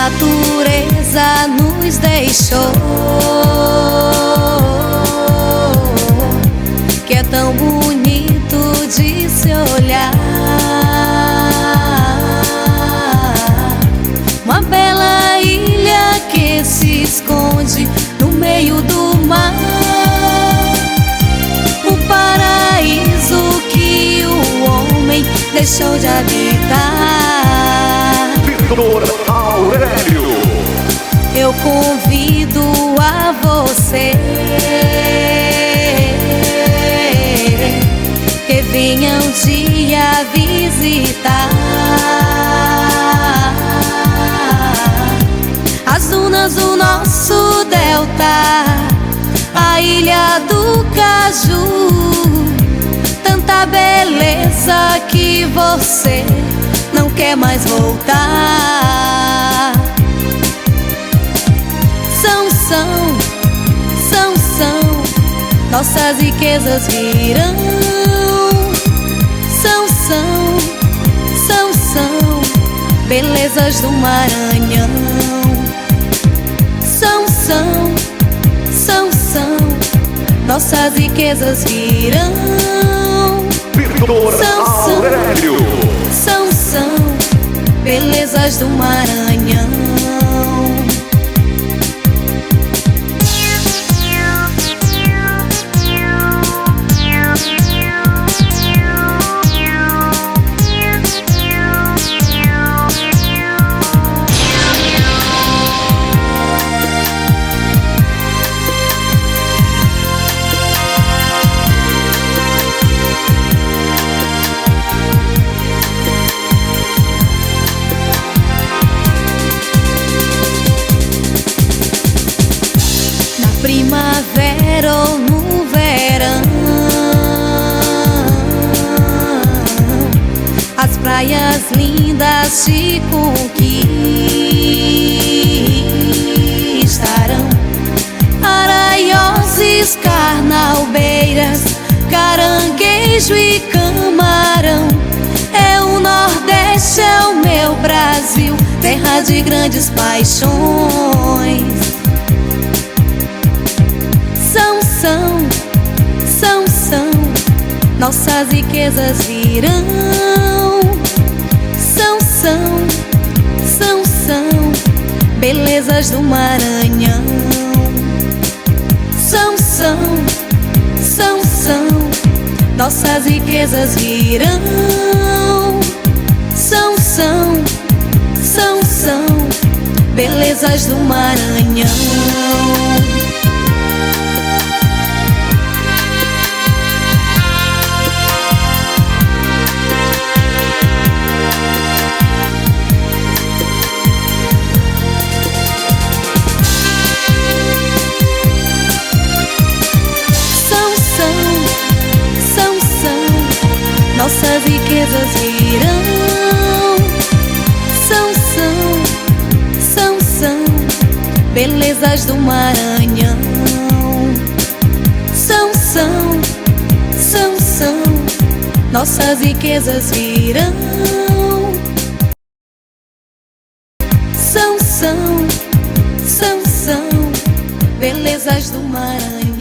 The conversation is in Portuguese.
natureza nos deixou, que é tão bonito de se olhar. Uma bela ilha que se esconde no meio do mar, o paraíso que o homem deixou de habitar. Vitor Aurélio, eu convido a você que venha um dia visitar as dunas do nosso delta, a ilha do Caju. Tanta beleza que você não quer mais voltar. São nossas riquezas virão. São belezas do Maranhão. São nossas riquezas virão. Vitor Aurélio, São belezas do Maranhão. Primavera ou no verão, as praias lindas te conquistarão. Araioses, carnalbeiras, caranguejo e camarão. É o Nordeste, é o meu Brasil, terra de grandes paixões. São nossas riquezas virão. São belezas do Maranhão. São nossas riquezas virão. São belezas do Maranhão. Nossas riquezas virão. São belezas do Maranhão. São nossas riquezas virão. São belezas do Maranhão.